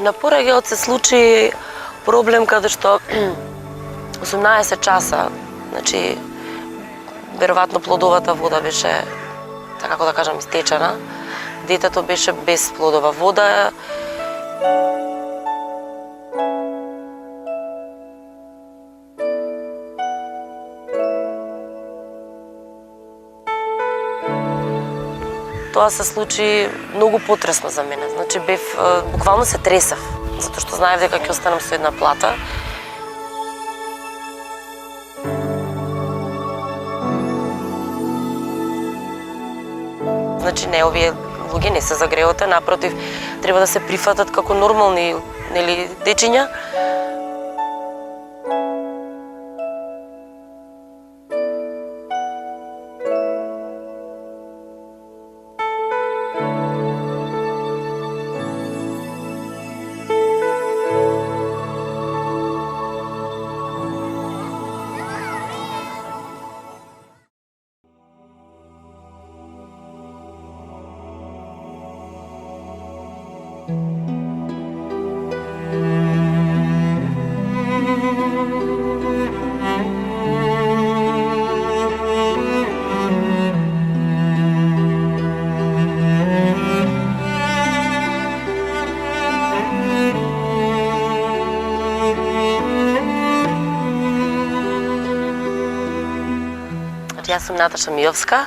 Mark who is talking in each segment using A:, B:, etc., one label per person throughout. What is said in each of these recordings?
A: На Порагелот се случи проблем каде што 18 часа, значи веројатно плодовата вода беше, така како да кажам, истечена. Детето беше без плодова вода. Тоа се случи многу потресно за мене. Значи буквално се тресав, затоа што знаев дека ќе останам со една плата. Значи не, овие луѓе не се за греоте, напротив, треба да се прифатат како нормални, нели, дечиња. Јас сум Наташа Миовска,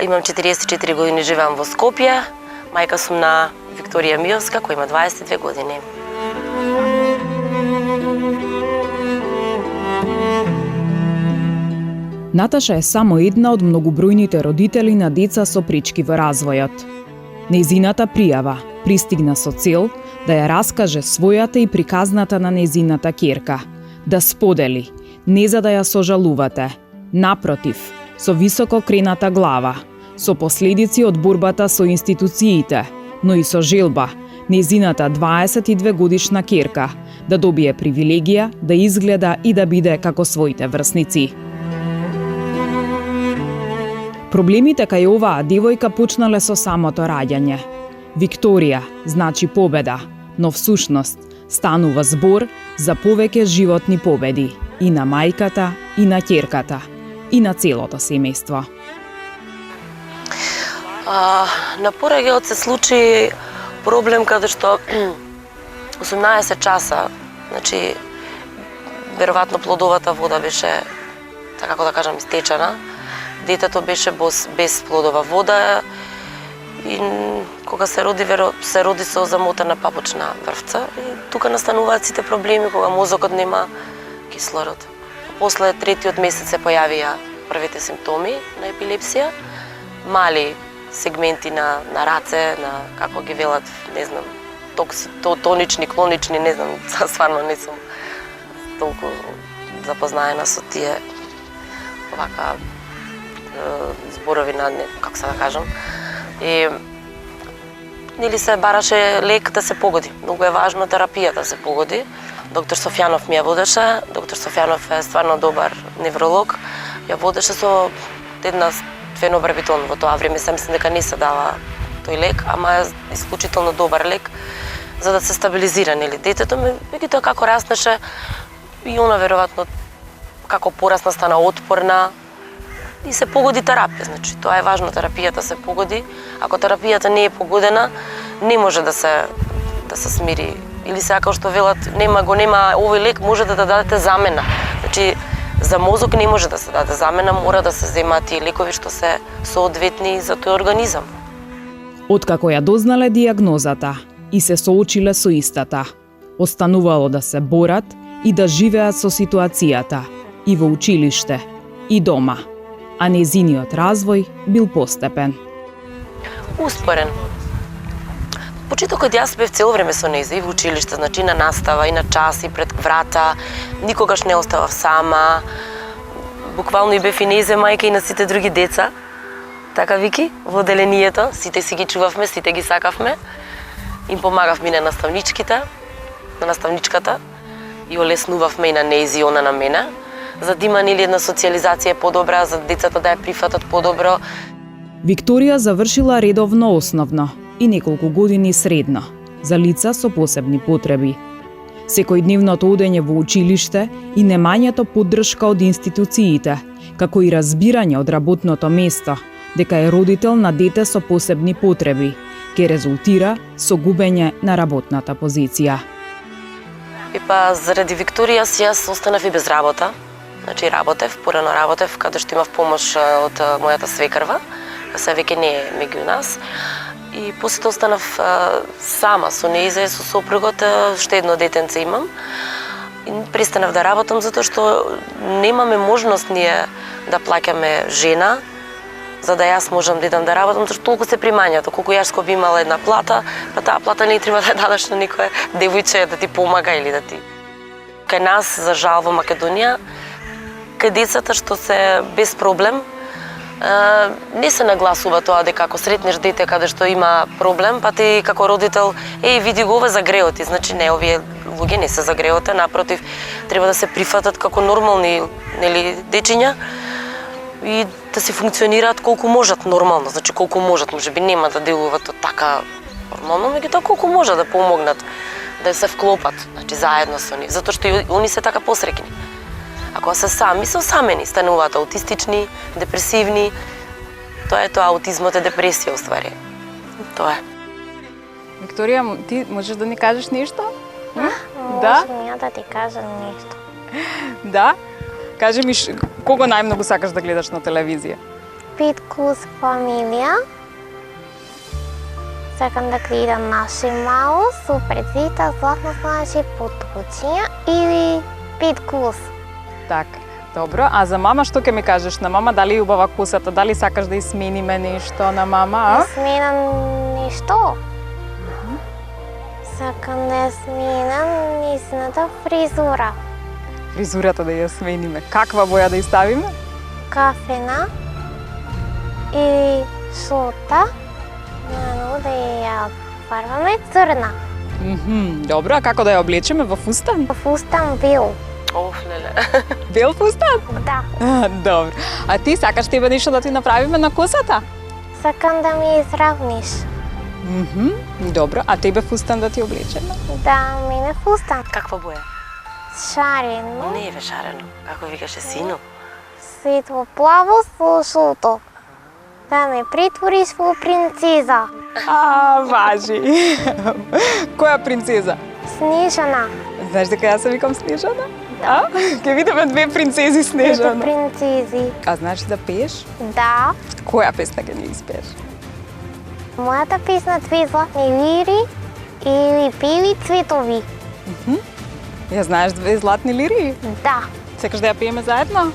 A: имам 44 години, живеам во Скопје. Мајка сум на Викторија Миовска, која има 22 години.
B: Наташа е само една од многобројните родители на деца со пречки во развојот. Нејзината пријава пристигна со цел да ја раскаже својата и приказната на нејзината ќерка, да сподели, не за да ја сожалувате, напротив, со високо крената глава, со последици од борбата со институциите, но и со желба, нејзината 22 годишна ќерка да добие привилегија да изгледа и да биде како своите врсници. Проблемите кај оваа девојка почнале со самото раѓање. Викторија значи победа, но всушност станува збор за повеќе животни победи и на мајката, и на ќерката, и на целото семејство.
A: На Порагелот се случи проблем каде што 18 часа, значи веројатно плодовата вода беше, така како да кажам, истечена. Детето беше без плодова вода и кога се роди со замотана папучна врвца и тука настануваат сите проблеми кога мозокот нема кислород. После третиот месец се појавија првите симптоми на епилепсија, мали сегменти на раце, на како ги велат, не знам, тонични, клонични, не знам, стварно не сум толку запознаена со тие овака зборови на, како се да кажам. И нели се бараше лек да се погоди. Многу е важно терапијата да се погоди. Доктор Софјанов ми ја водеше. Доктор Софјанов е стварно добар невролог. Ја водеше со една фенобарбитон во тоа време. Се мислам дека не се дава тој лек, ама е исклучително добар лек за да се стабилизира, нели, детето. Меѓутоа како раснеше и она веројатно како порасна стана отпорна и се погоди терапија. Значи, тоа е важно, терапијата се погоди. Ако терапијата не е погодена, не може да се смири. Или сега како што велат, нема овој лек, може да дадете замена. Значи, за мозок не може да се даде замена, мора да се земаат тие лекови што се соодветни за тој организам.
B: Откако ја дознале дијагнозата и се соочиле со истата, останувало да се борат и да живеат со ситуацијата и во училиште, и дома, а нејзиниот развој бил постепен.
A: Успорен. Почетокот јас бев цело време со нејзе и во училиште, значи на настава и на час и пред врата, никогаш не оставав сама. Буквално и бев и нејзе мајка и на сите други деца. Така Вики, во одделението, сите си ги чувавме, сите ги сакавме. Им помагавме и на наставничката и олеснувавме и на нејзи и она на мене, за да има нели една социализација подобра, за децата да ја прифатат подобро.
B: Викторија завршила редовно основно и неколку години средно. за лица со посебни потреби. Секојдневното одење во училиште и немањето поддршка од институциите, како и разбирање од работното место, дека е родител на дете со посебни потреби, ке резултира со губење на работната позиција.
A: И па заради Викторија јас останав и без работа. Значи порано работев, каде што имав помош од мојата свекрва, се веќе не е меѓу нас. И после тоа останав сама со нејза и со сопругот, што едно детенце имам. И престанав да работам затоа што немаме можност ние да плаќаме жена, за да јас можам да идам да работам, зашто толку се примањето, колку јас би имала една плата, па таа плата не треба да ја дадеш на некоја девојче да ти помага или да ти. Кај нас, за жал, во Македонија, кај децата што се без проблем, не се нагласува тоа дека ако сретнеш дете каде што има проблем, па ти како родител, види го ова загреоти, значи не, овие луѓе не се загреоти, напротив, треба да се прифатат како нормални, нели, дечиња и да се функционираат колку можат нормално, значи колку можат, можеби нема да делуваат така нормално, меѓутоа колку можат да помогнат, да се вклопат, значи заедно со нив, затоа што и они се така посреќни. Ако се сами, се осамени, стануваат аутистични, депресивни. Тоа е тоа, аутизмот е депресија, уствари. Тоа е.
C: Викторија, ти можеш да ни кажеш нешто?
D: Да? Можам ја да ти кажам нешто.
C: Да? Кажи ми, кого најмногу сакаш да гледаш на телевизија?
D: Питкус фамилија. Сакам да гледам Наше мало, Супер Зита, Златно слънце, Поточија или Питкус.
C: Така, добро. А за мама што ќе ми кажеш? На мама дали е убава косата? Дали сакаш да ја смениме нешто на мама?
D: Да сменам нешто? Сакам да ја сменам нисната фризура.
C: Фризурата да ја смениме. Каква боја да ја ставиме?
D: Кафена или шота. Најано да ја фарбаме црна.
C: Добро, а како да ја облечеме во фустан?
D: Во фустан бел.
A: Оф, леле.
C: Бел фустан?
D: Да.
C: Добро. А ти сакаш тебе нешто да ти направиме на косата?
D: Сакам да ми изравниш.
C: Добро. А тебе фустан да ти облечеме?
D: Да, мене фустан.
A: Каква боја?
D: Шарено.
A: Не е шарено. Како викаше сино?
D: Светло плаво со жолто. Да ме претвориш во принцеза.
C: Важи. Која принцеза?
D: Снежана.
C: Знаеш дека јас се викам Снежана?
D: Да.
C: Ке видиме две принцези Снежана.
D: Две принцези.
C: А знаеш да пееш?
D: Да.
C: Која песна ќе ни испееш?
D: Мојата песна Две златни лири или Бели цветови.
C: Ја знаеш Две златни лири?
D: Да.
C: Сакаш да ја пееме заедно?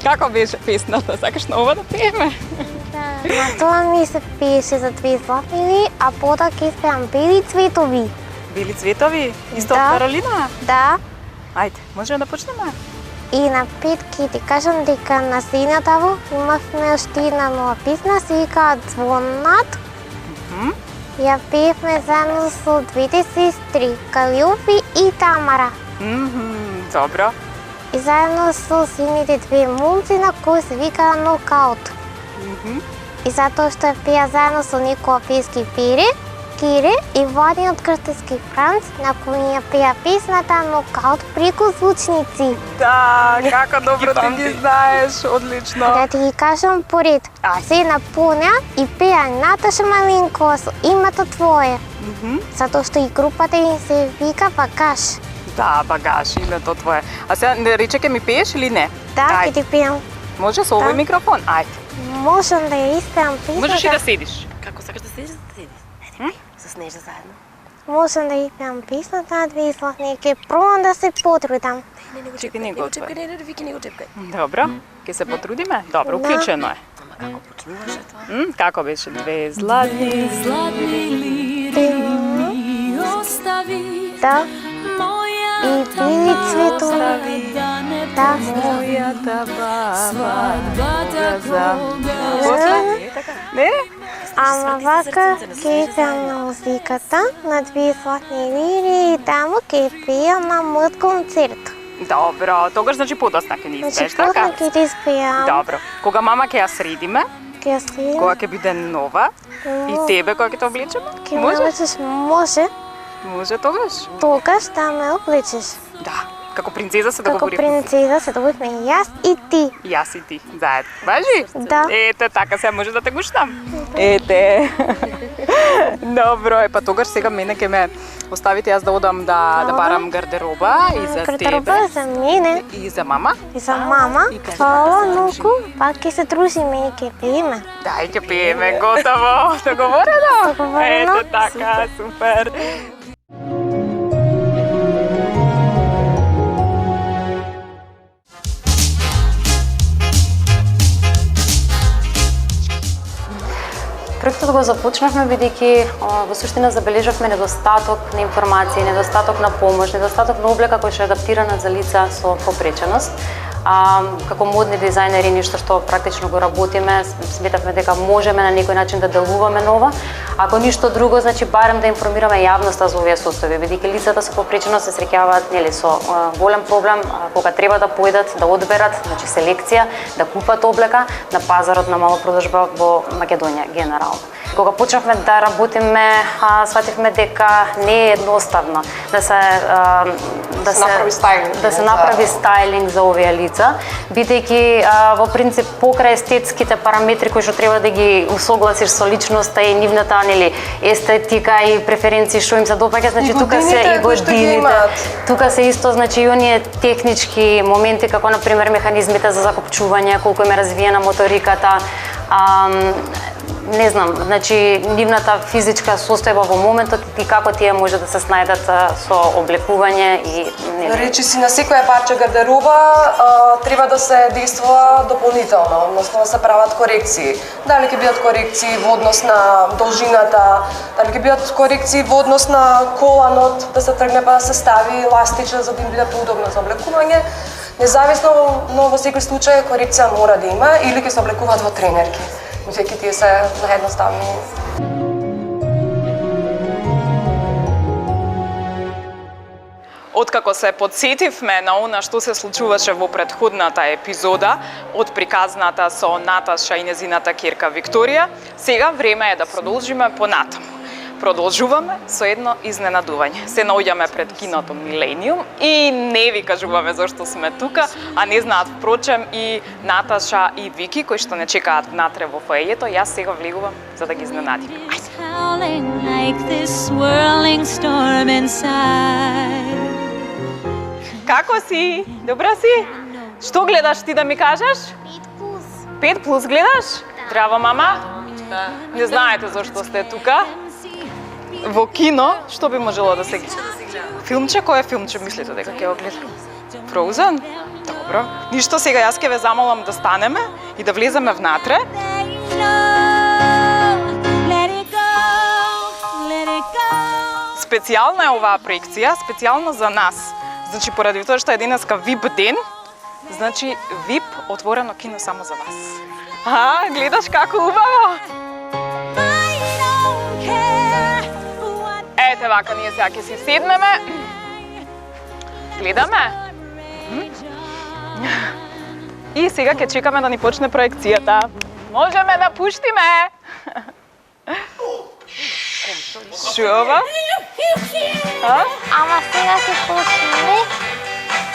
C: Како беше песната? Сакаш нова да пееме?
D: Да. На тоа ми се пееше за Две златни лири, а потоа ќе испеам Бели цветови.
C: Бели цветови? Исто
D: Да.
C: од Каролина?
D: Да.
C: Ајде, можеме да почнеме?
D: И на пет ќе ти кажам дека на Сењатаво имавме уште една нова песна, се вика Звонат. Ја пеевме заедно со двете сестри, Калиофи и Тамара.
C: Добро.
D: И заедно со сините две момци на кои се вика Нокаут. И затоа што ја пеа заедно со Никола Пески Кире и Владиот Крстевски Франц, на кои ја пеа песната Нокаут преку звучници.
C: Да, како добро ти ги знаеш, одлично.
D: Да ти ги кажам поред. Се напоња и пеа Наташа Маленкова со Името твое. Затоа што и групата им се вика Багаж.
C: Да, Багаж, името твое. А сега не рече ке ми пееш или не?
D: Да, ќе ти пеам.
C: Може со овој микрофон? Ајде.
D: Можам да ја испеам песната.
C: Можеш и да седиш.
A: Како сакаш да седиш, да седиш. Ајде, со Снежа заедно.
D: Можам да испеам песната на Две златни, ќе пробам да се потрудам.
C: Чекај, не го отвори.
A: Не, Вики, не го чепкај.
C: Добро, ќе се потрудиме? Добро, уклучено е.
A: Ама како почнуваше тоа?
C: Како беше? Две златни
D: лири остави. Да. И бели цветови. Да.
C: Мојата баба.
D: Не? Ама вака ќе пеам на музиката на Две златни лири и таму ќе пеам на мојот концерт.
C: Добро, тогаш значи подосна ќе ни испееш, така?
D: Подосна ќе ти испеам.
C: Добро. Кога мама ќе ја средиме,
D: Ќе ја средим.
C: кога ќе биде нова, И тебе кога ќе те облечеме?
D: Ке ме облечеш? Може.
C: Може тогаш?
D: Тогаш да ме облечеш.
C: Да. Како принцеза се
D: Како
C: договоривме.
D: принцеза се договоривме јас и ти.
C: Јас и ти, заедно. Важи?
D: Да.
C: Ете, така се може да те гуштам. Ете. Добро, па тогаш сега мене ќе ме оставите јас да одам да барам гардероба и за
D: Гардероба
C: тебе.
D: за мене
C: И за мама.
D: и за мама. Фала, нуку. Пак ќе се дружиме и ќе пиеме.
C: Дај ќе пиеме, готово. Договорено?
D: Договорено.
C: Ето така, супер.
E: Проектот го започнавме бидејќи во суштина забележавме недостаток на информации, недостаток на помош, недостаток на облека кој што е адаптирана за лица со попреченост. Како модни дизајнери, нешто што практично го работиме, сметавме дека можеме на некој начин да делуваме нова. Ако ништо друго, значи барем да информираме јавноста за овие состојби, бидејќи лицата со попреченост се среќаваат нели со голем проблем кога треба да појдат, да одберат, значи селекција, да купат облека на пазарот на малопродажба во Македонија генерално. Кога почнавме да работиме, свативме дека не е едноставно да се направи стајлинг за овие лица, бидејќи во принцип покрај естетските параметри кои што треба да ги усогласиш со личноста и нивната нели естетика и преференции што им се допаѓа, значи тука се и годините. Тука се исто значи и оние технички моменти како на пример механизмите за закопчување, колку им е развиена моториката, не знам, значи нивната физичка состојба во моментот и како тие може да се снајдат со облекување и
F: Речи си на секоја парче гардероба треба да се действува дополнително, односно да се прават корекции. Дали ќе бидат корекции во однос на должината, дали ќе бидат корекции во однос на коланот, да се тргне па да се стави еластичен за да им биде поудобно за облекување. Независно, но во секој случај корекција мора да има или ќе се облекуваат во тренерки. Веќе тие се наједноставни.
C: Откако се подсетивме на она што се случуваше во претходната епизода од приказната со Наташа и незината ќерка Викторија, сега време е да продолжиме понатаму. Продолжуваме со едно изненадување. Се наоѓаме пред киното Милениум и не ви кажуваме зашто сме тука, а не знаат впрочем и Наташа и Вики кои што не чекаат внатре во фоејето. Јас сега влегувам за да ги изненадим. Како си? Добра си? Што гледаш ти да ми кажеш? 5+ гледаш? Здраво, мама? Не знаете зашто сте тука? Во кино, што би можело да се гледа? Филмче? Кој е филмче мислите дека ќе го гледам? Frozen? Добро. Ништо, сега јас ќе ве замолам да станеме и да влеземе внатре. Специјална е оваа проекција, специјална за нас. Значи, поради тоа што е денеска VIP ден, значи VIP отворено кино само за вас. Гледаш како убаво? Ете вака, ние сега ќе си седнеме. Гледаме. И сега ќе чекаме да ни почне проекцијата. Можеме да пуштиме. Шува?
D: Ама сега ќе почне.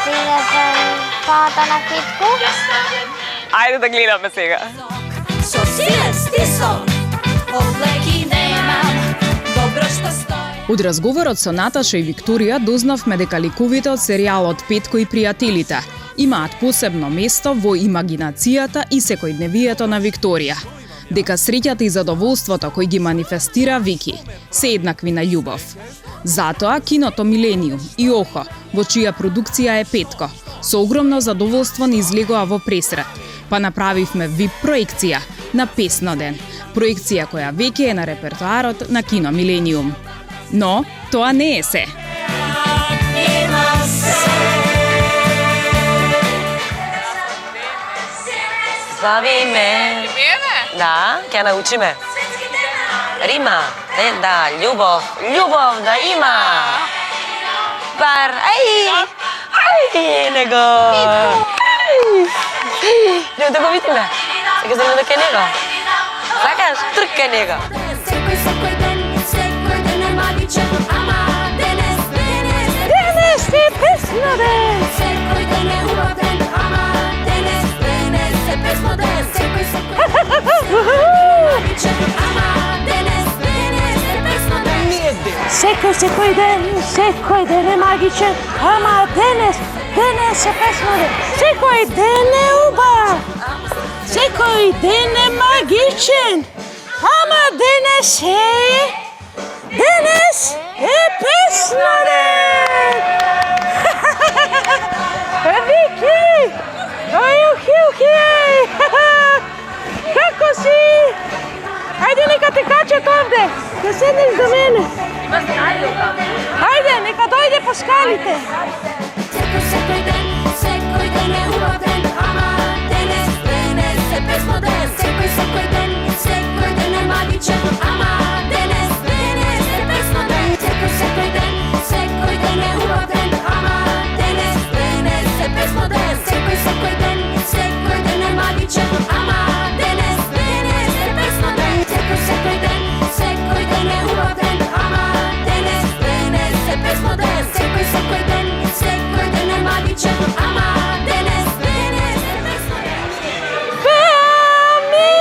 D: Сега сам пата на Петко.
C: Ајде да гледаме сега.
G: Со силен стисок, облеки немам, добро што стои.
B: Од разговорот со Наташа и Викторија дознавме дека ликовите од серијалот Петко и пријателите имаат посебно место во имагинацијата и секојдневието на Викторија. Дека среќата и задоволството кои ги манифестира Вики се еднакви на љубов. Затоа киното Милениум и Охо, во чија продукција е Петко, со огромно задоволство ни излегоа во пресрет, па направивме VIP проекција на Песноден, проекција која веќе е на репертоарот на кино Милениум. Но тоа не е се.
A: Слави ме. Да, ќе научиме. Рима, да, љубов, љубов да има. Пар, него. Не да го видиме. Сега зелено дека него. Сакаш, трка него.
G: Секој ден е магичен, ама денес
D: е песно ден!
G: секој ден е убав ден, ама денес е песно ден. Секој магичен, ама денес е песно ден.
D: Секој ден е магичен, ама денес е песно ден. Секој ден е убав, секој ден е магичен, ама денес е песно ден. Вики! Ухи! Како си? Ајде, нека те качат овде, да седнеш до мене.
A: Има скали там.
D: Ајде, нека дојде по скалите.
G: Секој ден е убав ден, ама денес е песно ден. Секој ден е магичен, ама денес е песно ден. Секој ден е убав ден, ама денес е песно ден. Секој ден е магичен, ама денес е песно ден. Секој ден е убав ден, ама денес е песно ден. Секој ден е магичен, ама денес е песно ден.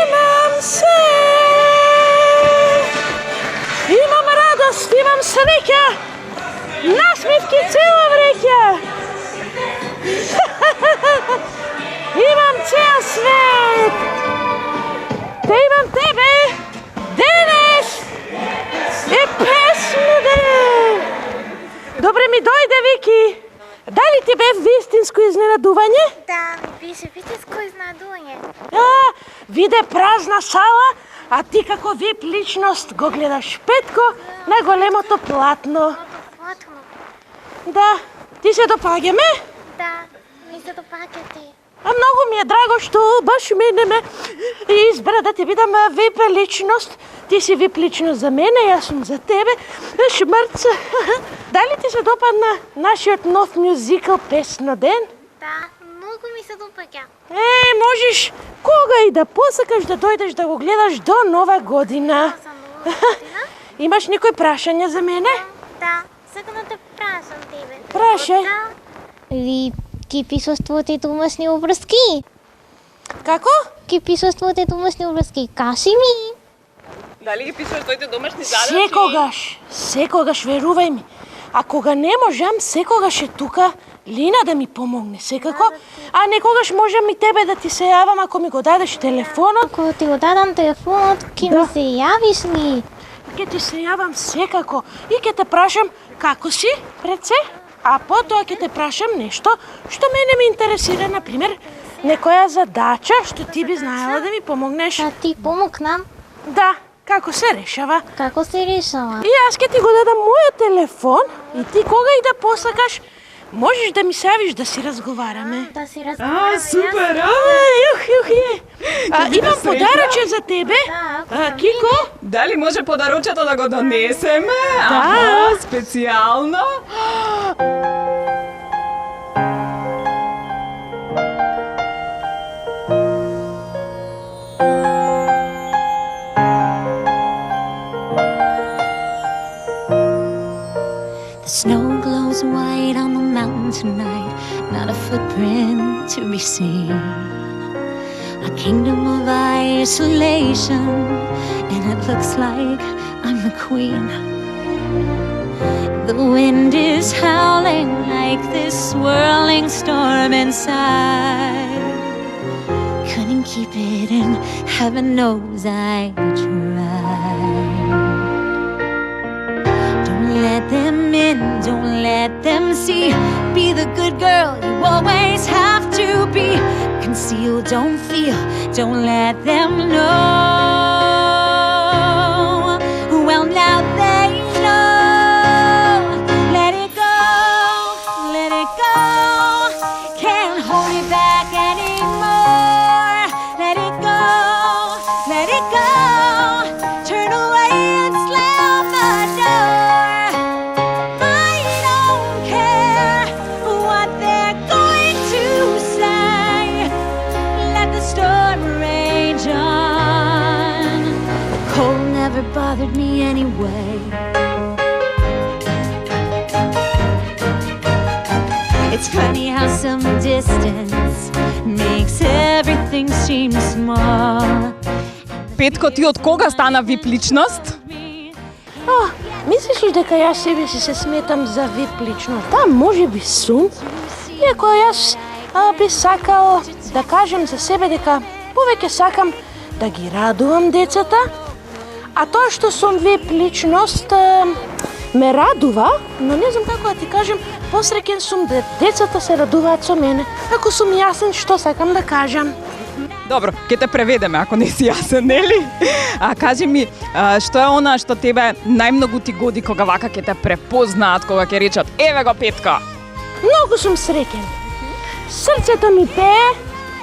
D: Имам се, имам радост, имам среќа, насмевки цела вреќа. Имам цел свет, да имам тебе, денес е песно ден. Добре ми дојде, Вики. Дали ти бе вистинско изненадување?
H: Да, беше вистинско изненадување.
D: Виде празна сала, а ти како вип личност го гледаш Петко на големото платно.
H: Платно.
D: Да, ти се допаѓаме?
H: Да, ми се допаѓа ти.
D: А многу ми е драго што баш мене ме избра да ти бидам вип личност. Ти си вип личност за мене, јас сум за тебе. Шмрца. Дали ти се допадна нашиот нов мюзикл Песно ден?
H: Да, многу ми се допаѓа.
D: Можеш кога и да посакаш да дојдеш да го гледаш до Нова година.
H: За нова година?
D: Имаш некои прашања за мене?
H: Да, сакам да те прашам тебе.
D: Прашај.
H: Ви ки присуствувате домашни обврски?
D: Како?
H: Ки присуствувате домашни обврски? Кажи ми.
C: Дали ги пишуваш твоите домашни задачи?
D: Секогаш, верувај ми. А кога не можам, секогаш е тука Лина да ми помогне, секако. А некогаш можам и тебе да ти се јавам ако ми го дадеш телефонот.
H: Ако ти го дадам телефонот, ки ми се јавиш ли?
D: Ке ти се јавам секако и ке те прашам како си пред се, а потоа ке те прашам нешто што мене ме интересира, например, некоја задача што ти би знаела да ми помогнеш.
H: Да ти помогнам.
D: Да, како се решава.
H: Како се решава?
D: И јас ке ти го дадам мојот телефон и ти кога и да посакаш, можеш да ми се јавиш да си разговараме.
H: Да си разговараме.
C: Супер!
D: Имам подарочен за тебе.
H: Да,
D: Кико?
C: Дали може подарочето да го донесеме?
D: Да.
C: Аха, специјално.
G: The snow glows white on the mountain tonight, not a footprint to be seen. A kingdom of isolation, and it looks like I'm the queen. The wind is howling like this swirling storm inside. Couldn't keep it in, heaven knows I tried. Don't let them in, don't let them see. Be the good girl you always have to be. Conceal, don't feel, don't let them know. Well, now they know. Let it go, let it go. Can't hold it back anymore. Let it go, let it go. Turn away and slam the door. I don't care what they're going to say. Let the storm rage on. bothered me anyway. It's funny how some distance makes everything seem small.
C: Петко, ти од кога стана вип личност?
H: Мислиш ли дека јас себе си се сметам за вип личност? Да, може би сум. Иако јас би сакал да кажем за себе дека повеќе сакам да ги радувам децата, а тоа што сум вип личност ме радува, но не знам како да ти кажем, посреќен сум да децата се радуваат со мене. Ако сум јасен што сакам да кажам.
C: Добро, ќе те преведеме ако не си јасен, нели? А кажи ми, што е она што тебе најмногу ти годи кога вака ќе те препознаат, кога ќе речат еве го Петко?
H: Многу сум среќен. Срцето ми пее,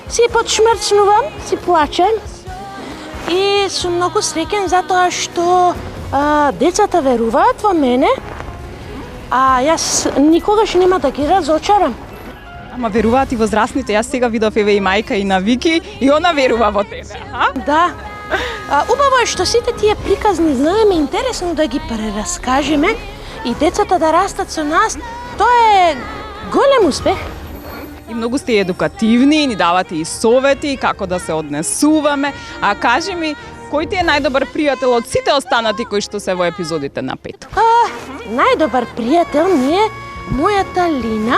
H: си подшмрцнувам, си плачем и сум многу среќен затоа што децата веруваат во мене, а јас никогаш нема да ги разочарам.
C: Ама веруваат и возрастните. Јас сега видов еве и мајка и на Вики и она верува во тебе, а?
H: Да. Убаво е што сите тие приказни знаеме, интересно да ги прераскажеме и децата да растат со нас. Тоа е голем успех.
C: И многу сте едукативни, ни давате и совети како да се однесуваме. А кажи ми, кој ти е најдобар пријател од сите останати кои што се во епизодите на Петко?
H: Најдобар пријател ми е мојата Лина.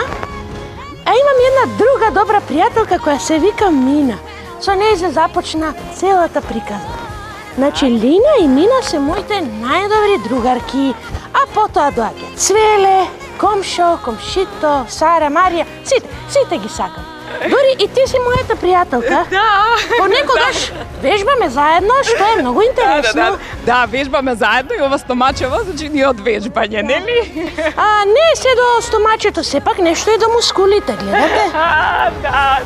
H: А имам една друга добра пријателка која се вика Мина. Со неја се започна целата приказна. Значи, Лина и Мина се моите најдобри другарки, а потоа доаѓа Цвеле, Комшо, Комшито, Сара, Марија, сите ги сакам. Дори и ти си мојата пријателка.
C: Да.
H: Понекогаш вежбаме заедно, што е многу интересно.
C: Да, вежбаме заедно и ова стомачево, значи ние од вежбање, нели?
H: Не се до стомачето, сепак нешто и до мускулите, гледате?
C: Да.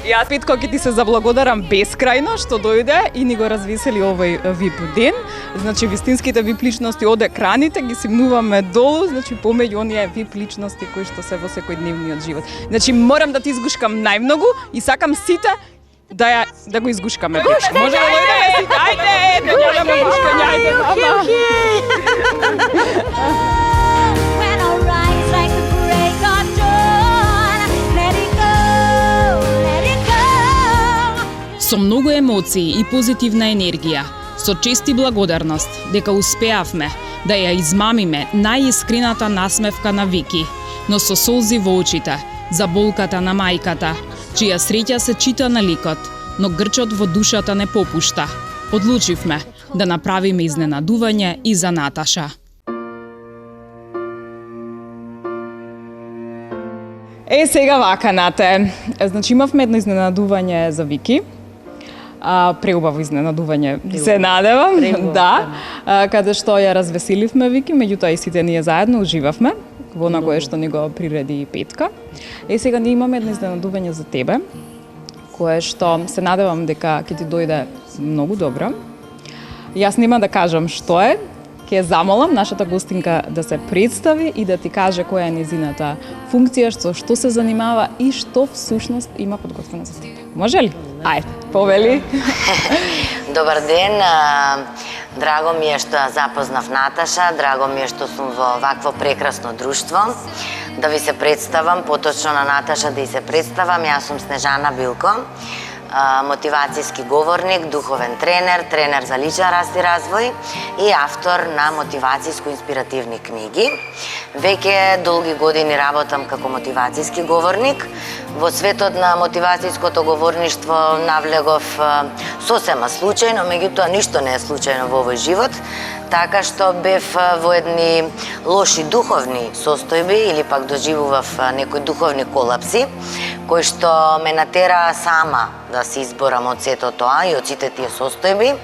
C: Јас, Петко, ќе ти се заблагодарам бескрајно што дојде и ни го развесели овој вип ден. Значи, вистинските вип личности од екраните ги симнуваме долу, значи помеѓу оние вип личности кои што се во секојдневниот живот. Значи, морам да ти изгушкам најмногу и сакам сите да го изгушкаме. Може да дојдеме сите? Ајде, да дојдеме гушкање, ајде, мама.
G: When I rise like the break of dawn, let it go, let it go.
B: Со многу емоции и позитивна енергија, со чест и благодарност дека успеавме да ја измамиме најискрената насмевка на Вики, но со солзи во очите, за болката на мајката, чија среќа се чита на ликот, но грчот во душата не попушта. Одлучивме да направиме изненадување и за Наташа.
C: Сега вака, Нате. Значи, имавме едно изненадување за Вики. Преубаво изненадување, се надевам. Да. Каде што ја развеселивме Вики, меѓутоа и сите ние заедно уживавме во на кое што ни го приреди Петка. Сега ние имаме едно изненадување за тебе, кое што се надевам дека ќе ти дојде многу добро. Јас нема да кажам што е, ќе замолам нашата гостинка да се представи и да ти каже која е незината функција, што се занимава и што всушност има подготвено за тебе. Може ли? Ајде, повели.
I: Добар ден. Драго ми е што ја запознав Наташа, драго ми е што сум во вакво прекрасно друштво. Да ви се представам, поточно на Наташа да и се представам, јас сум Снежана Билко, мотивацијски говорник, духовен тренер, тренер за личен раст и развој и автор на мотивацијско-инспиративни книги. Веќе долги години работам како мотивацијски говорник. Во светот на мотивацијското говорништво навлегов сосема случајно, меѓутоа ништо не е случајно во овој живот, така што бев во едни лоши духовни состојби или пак доживував некои духовни колапси, кои што ме натераа сама да се изборам од сето тоа и од сите тие состојби.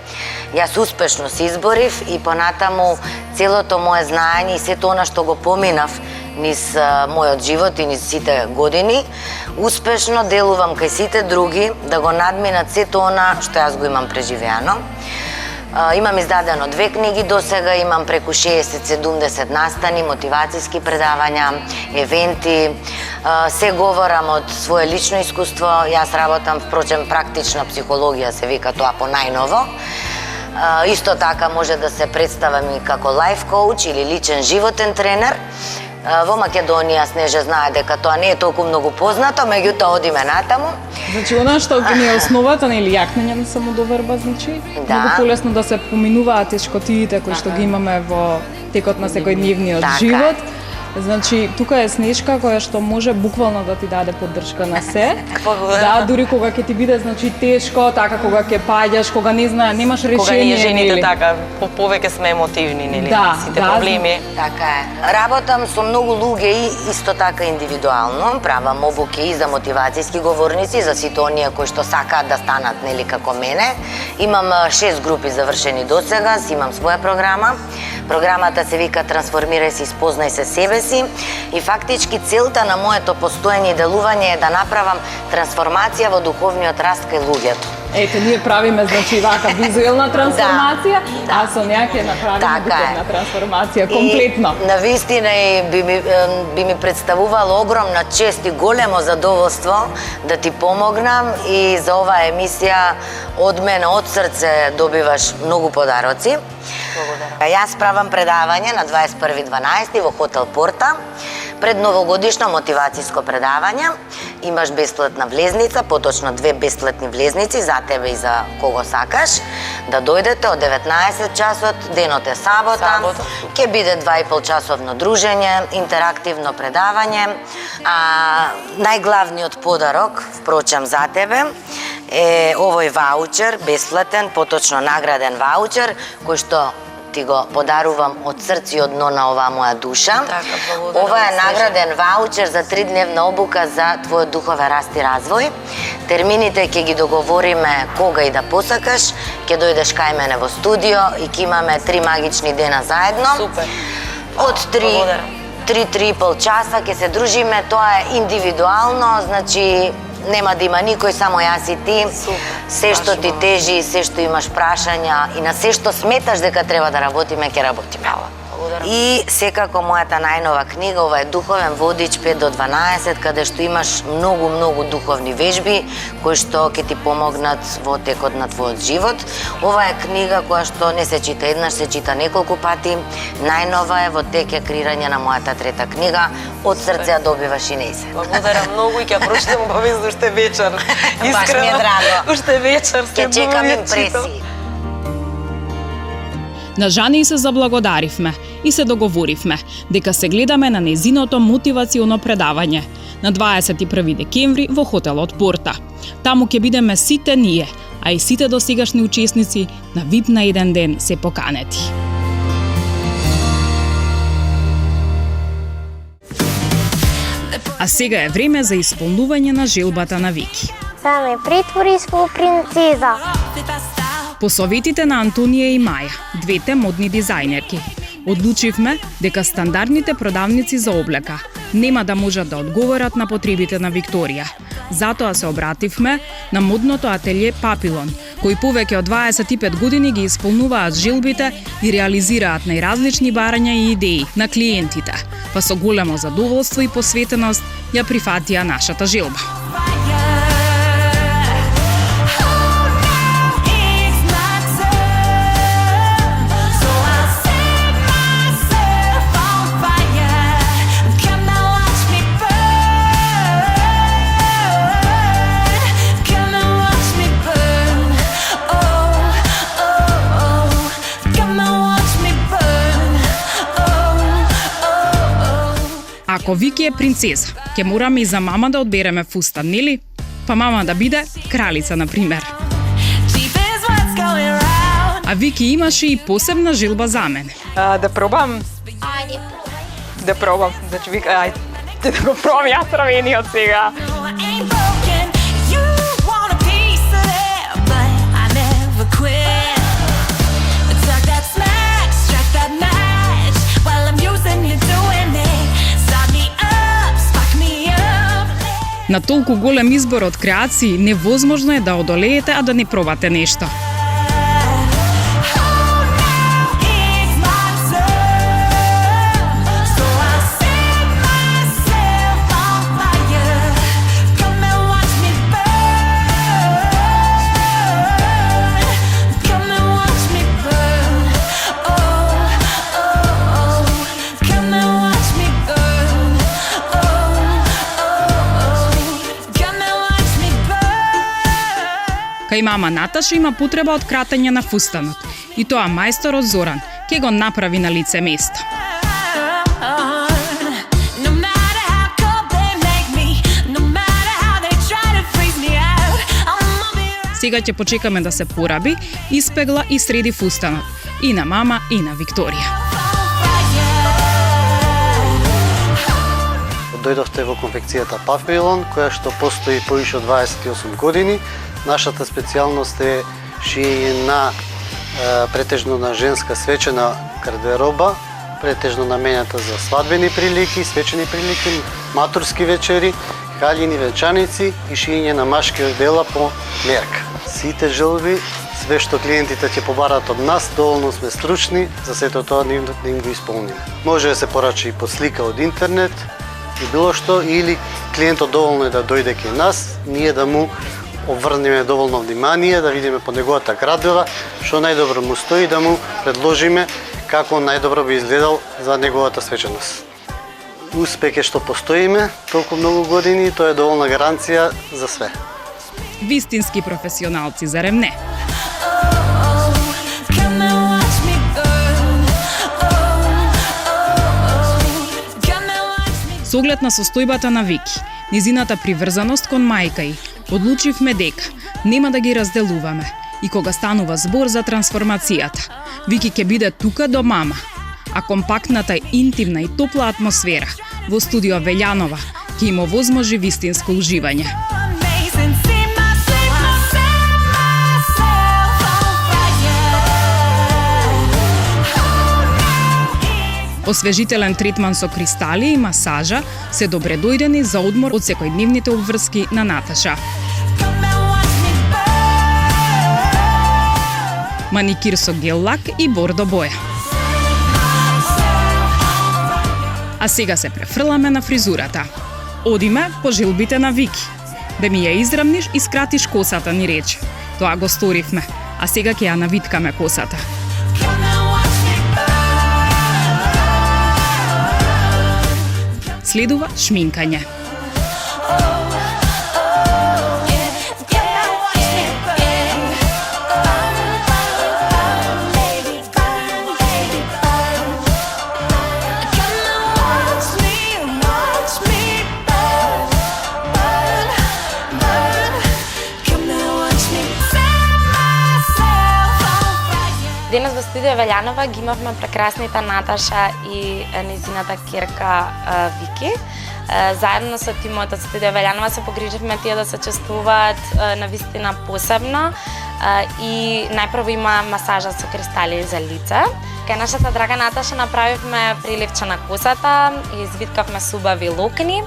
I: Јас успешно се изборив и понатаму целото мое знаење и сето она што го поминав низ мојот живот и низ сите години, успешно делувам кај сите други да го надминат сето она што јас го имам преживеано. Имам издадено 2 книги до сега, имам преку 60-70 настани, мотивацијски предавања, евенти. Се говорам од свое лично искуство. Јас работам, впрочем, практична психологија се вика тоа по најново. Исто така може да се представам и како лайф коуч или личен животен тренер. Во Македонија Снежа знае дека тоа не е толку многу познато, меѓутоа одиме натаму.
B: Значи, она што ги не е основата, нели, јакнење на самодоверба, значи,
I: Да.
B: многу полесно да се поминуваат тешкотиите кои што ги имаме во текот на секојдневниот
I: Така е.
B: живот. Значи, тука е Снежка која што може буквално да ти даде поддршка на се. Да, дури кога ќе ти биде, значи, тешко, така кога ќе паѓаш, кога не знае, немаш решение.
A: Кога ние жените
B: нели?
A: така, повеќе сме емотивни, нели?
B: Да,
A: Сите
B: да,
A: проблеми.
I: Така е. Работам со многу луѓе и исто така индивидуално. Правам обуки и за мотивацијски говорници, за сите оние кои што сакаат да станат, нели, како мене. Имам 6 групи завршени досега, имам своја програма. Програмата се вика Трансформирај се, испознај се себе си и фактички целта на моето постоење и делување е да направам трансформација во духовниот раст кај луѓето.
B: Ете, ние правиме, значи, вака визуелна трансформација, а со неа ќе направиме
I: Така е.
B: духовна трансформација, комплетно.
I: И навистина и би ми представувало огромна чест и големо задоволство да ти помогнам и за оваа емисија од мене, од срце добиваш многу подароци. Благодарам. Јас правам предавање на 21.12 во хотел Порта, пред новогодишно мотивацијско предавање. Имаш бесплатна влезница, поточно 2 бесплатни влезници за тебе и за кого сакаш. Да дојдете од 19 часот, денот е сабота. Ќе биде 2,5 часовно дружење, интерактивно предавање. Најглавниот подарок, впрочем, за тебе е овој ваучер, бесплатен, поточно награден ваучер, кој што ти го подарувам од срце и од дно на оваа моја душа. Ова е награден ваучер за 3-дневна обука за твојот духовен раст и развој. Термините ќе ги договориме кога и да посакаш, ќе дојдеш кај мене во студио и ќе имаме 3 магични дена заедно.
A: Супер.
I: Од 3-3,5 часа ќе се дружиме, тоа е индивидуално, значи нема да има никој, само јас и ти. Се што ти тежи, се што имаш прашања и на се што сметаш дека треба да работиме, ќе работиме. И секако мојата најнова книга, ова е Духовен водич 5 до 12, каде што имаш многу духовни вежби кои што ќе ти помогнат во текот на твојот живот. Ова е книга која што не се чита еднаш, се чита неколку пати. Најнова е во тек е креирање на мојата 3та книга. Од срце ја добиваш и нејзе.
A: Благодарам многу и ќе прочитам обавезно уште вечер.
I: Баш ми е драго.
A: Уште вечер
I: Ќе чекам импресии.
B: На Жани се заблагодаривме и се договоривме дека се гледаме на незиното мотивационо предавање на 21 декември во хотелот Порта. Таму ќе бидеме сите ние, а и сите досегашни учесници на VIP на еден ден се поканети. А сега е време за исполнување на желбата на Вики.
D: Да ме претвориш во принцеза.
B: По советите на Антонија и Маја, двете модни дизајнерки, одлучивме дека стандардните продавници за облека нема да можат да одговорат на потребите на Викторија. Затоа се обративме на модното ателје Папилон, кои повеќе од 25 години ги исполнуваат желбите и реализираат најразлични барања и идеи на клиентите, па со големо задоволство и посветеност ја прифатија нашата желба. Ако Вики е принцеза, ќе мораме и за мама да одбереме фустан, нели? Па мама да биде кралица, на пример. А Вики имаше и посебна желба за мене.
C: Да пробам?
D: Ајде.
C: Да пробам. Значи вика, ајде да го пробам јас црвениот сега.
B: На толку голем избор од креации, невозможно е да одолеете, а да не пробате нешто. Кај мама Наташа има потреба од кратење на фустанот. И тоа мајсторот Зоран ќе го направи на лице место. Сега ќе почекаме да се пораби, испегла и среди фустанот. И на мама, и на Викторија.
J: Дојдовте во конфекцијата Павилон, која што постои повише од 28 години. Нашата специјалност е шиење на претежно на женска свечена гардероба, претежно наменета за свадбени прилики, свечени прилики, матурски вечери, халјини, венчаници и шиење на машки одела по мерка. Сите желби, све што клиентите ќе побарат од нас, доволно сме стручни за сето тоа да им го исполниме. Може да се порача и под слика од интернет и било што, или клиентот доволно е да дојде кај нас, ние да му обрнеме доволно внимание, да видиме по неговата градива, што најдобро му стои, да му предложиме како најдобро би изгледал за неговата свеченост. Успех е што постоиме толку многу години, тоа е доволна гаранција за све.
B: Вистински професионалци, зарем не? Со оглед на состојбата на Вики, низината приврзаност кон мајка ѝ, одлучивме дека нема да ги разделуваме и кога станува збор за трансформацијата, Вики ќе биде тука до мама, а компактната, интимна и топла атмосфера во студио Велјанова ќе им овозможи вистинско уживање. Освежителен третман со кристали и масажа се добре дојдени за одмор од секојдневните обврски на Наташа. Маникир со гел лак и бордо боја. А сега се префрламе на фризурата. Одиме по желбите на Вики. Да ми ја израмниш и скратиш косата, ни рече. Тоа го сторивме, а сега ќе ја навиткаме косата. Следува шминкање.
K: Денес во студио Велјанова ги имавме прекрасните Наташа и низината ќерка Вики. Заедно со тимот од студио Велјанова се погриживме тие да се чувствуваат навистина посебно и најпрво има масажа со кристали за лице. Кај нашата драга Наташа направивме приливче на косата и извиткавме субави локни.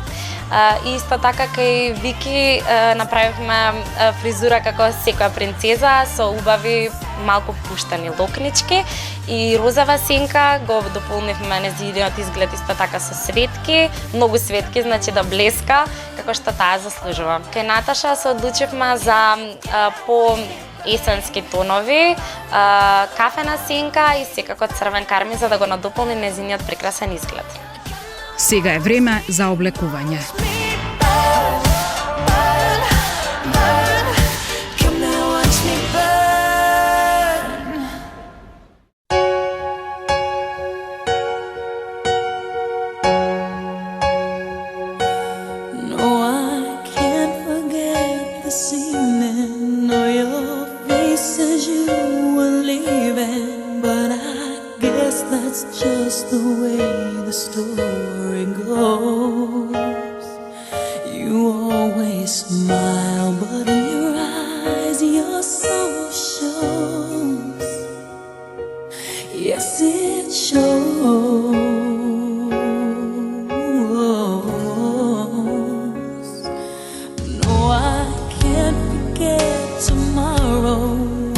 K: И исто така кај Вики направивме фризура како секоја принцеза со убави малку пуштани локнички и розова сенка, го дополнивме незиниот изглед исто така со светки, многу светки, значи да блеска, како што таа заслужува. Кај Наташа се одлучивме за по есенски тонови, кафена сенка и секако црвен карми за да го надополни незиниот прекрасен изглед.
B: Сега е време за облекување.
G: Just the way the story goes. You always smile, but in your eyes your soul shows. Yes, it shows. No, I can't forget tomorrow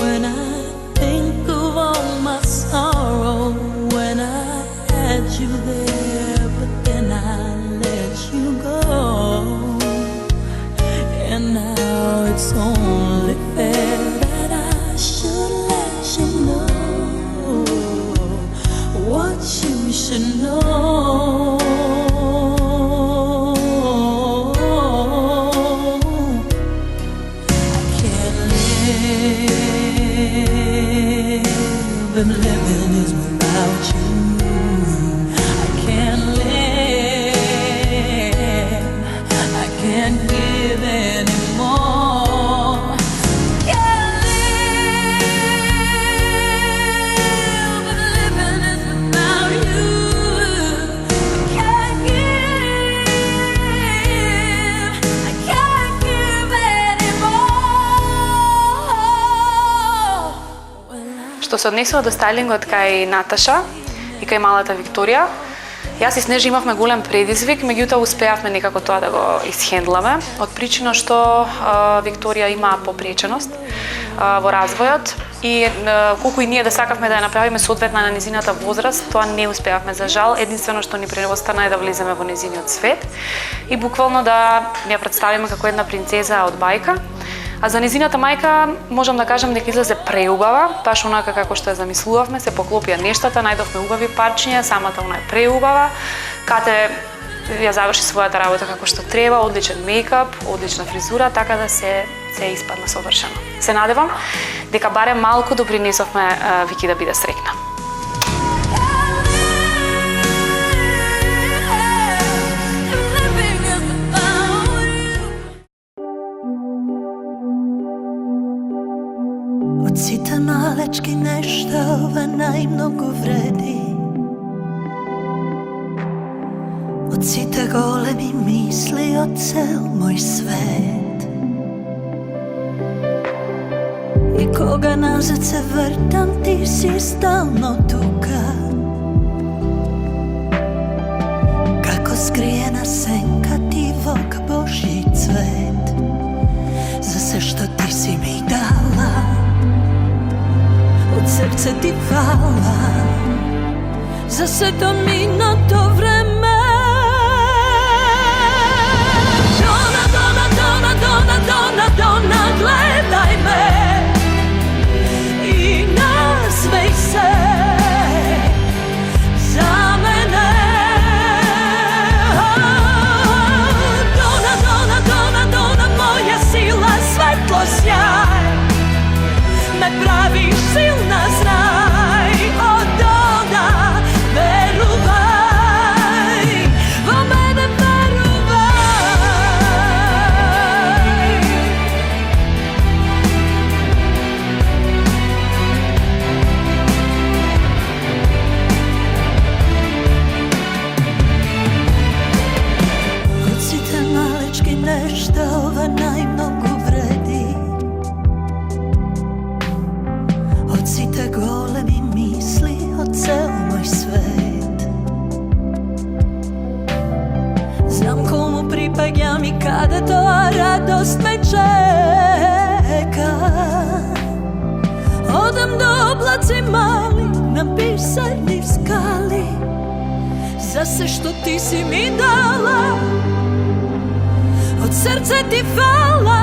G: when I think of all my sorrow. You there, but then I let you go, and now it's only fair that I should let you know what you should.
E: што се однесува до стайлингот кај Наташа и кај малата Викторија, јас и Снежа имавме голем предизвик, меѓутоа успеавме некако тоа да го исхендламе, од причина што Викторија има попреченост во развојот и колку и ние да сакавме да ја направиме соодветна на незината возраст, тоа не успеавме за жал. Единствено што ни преостана е да влеземе во незиниот свет и буквално да ја представиме како една принцеза од бајка. А за незината мајка можам да кажам дека излезе преубава, баш онака како што ја замислувавме, се поклопија нештата, најдовме убави парчиња, самата она е преубава. Кате ја заврши својата работа како што треба, одличен мејкап, одлична фризура, така да се испадна совршено. Се надевам дека барем малку допринесовме Вики да биде среќна.
L: Од сите малечки нешта ова најмногу вреди. Од сите големи мисли, од цел мој свет. И кога назад се вртам, ти си стално тука. Како скриена сенка ти во Божји цвет. За се што ти си ми дала, од срце ти фала, за сето минато време. Дона, Дона, Дона, Дона, Дона, Дона, гледај ме и насмеј се за мене. Дона, Дона, Dona, Dona, moja sila, svetlo sjaj, me praviš silna, znaj, o Dona, veruvaj, vo mene veruvaj. Od site malečki nešta ova najmnogo vredi. Od site golemi misli, od cel moj svet. Znam komu pripagjam i kada toa radost me čeka. Odam do oblaci mali, napisani v skali, za se što ti si mi dala, od srca ti hvala,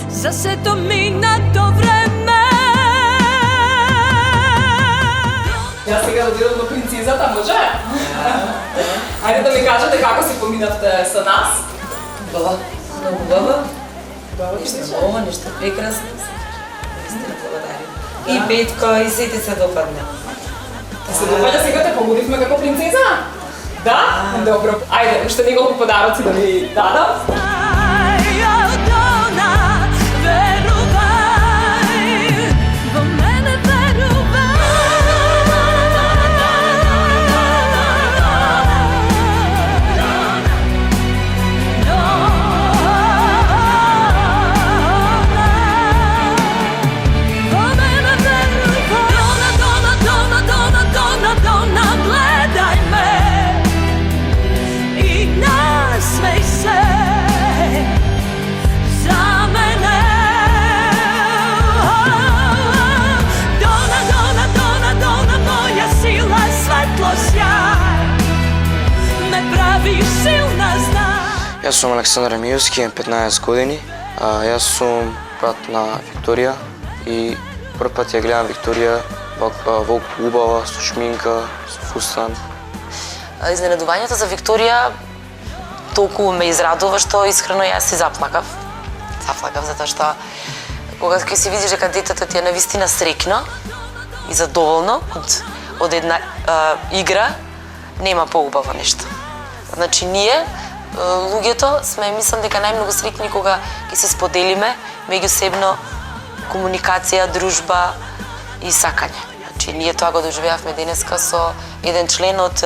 L: za se to minato vreme.
C: Јас сега додирам до принцезата, може? Ајде да ми кажете како си поминавте со нас.
A: Баба, многу баба. Нешто ново, нешто прекрасно. Истина благодарим. И Петко, и сите се допадна.
C: Се допаѓа сега те помудивме како принцеза? Да? Добро. Ајде, уште неколку подароци да ви дадам.
M: Јас сум Александар Емијовски, имам 15 години. Јас сум брат на Викторија и прв пат ја гледам Викторија во убава, со шминка, со фустан.
A: Изненадувањето за Викторија толку ме израдува што искрено јас си заплакав. Заплакав затоа што кога ќе си видиш дека детето ти е навистина среќно и задоволно од една игра, нема поубаво нешто. Значи ние луѓето сме, мислам дека најмногу среќни кога ќе се споделиме меѓусебно комуникација, дружба и сакање. Значи ние тоа го доживеавме денеска со еден член од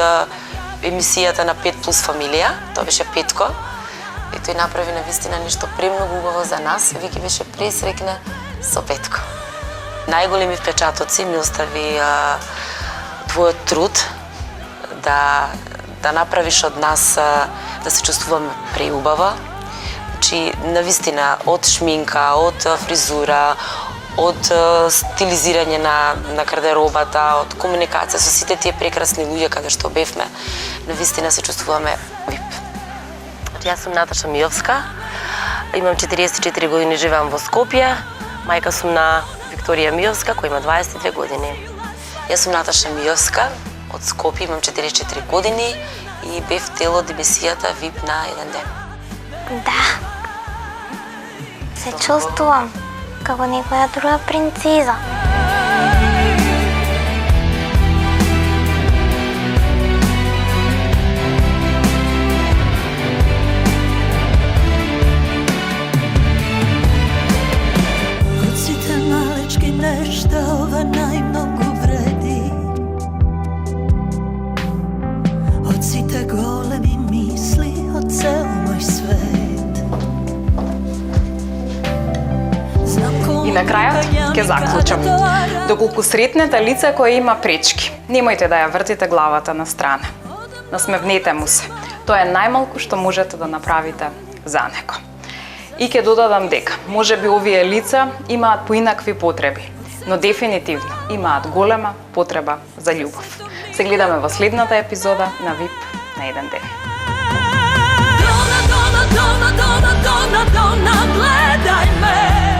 A: емисијата на 5 плюс фамилија, тоа беше Петко. И тој направи навистина нешто премногу убаво за нас, Вики беше пресреќна со Петко. најголеми впечатоци ми остави твојот труд да направиш од нас да се чувствуваме преубаво. Значи, навистина, од шминка, од фризура, од стилизирање на гардеробата, од комуникација со сите тие прекрасни луѓе каде што бевме, навистина се чувствуваме VIP. Јас сум Наташа Миовска, имам 44 години, живеам во Скопје, мајка сум на Викторија Миовска, која има 22 години. Јас сум Наташа Миовска, од Скопје, имам 44 години и бев дел од емисијата VIP на еден ден.
D: Да. Се чувствувам како некоја друга принцеза.
L: Од сите малечки нешта ова најмногу вреди. Од сите големи мисли, од цел мој свет.
C: И на крајот ќе заклучам. Доколку сретнете лице кое има пречки, немојте да ја вртите главата на страна. Насмевнете му се. Тоа е најмалку што можете да направите за него. И ќе додадам дека можеби овие лица имаат поинакви потреби, но дефинитивно имаат голема потреба за љубов. Се гледаме во следната епизода на VIP на еден ден.
L: Donna, Donna, Donna, Donna, Donna, Donna, gledaj me.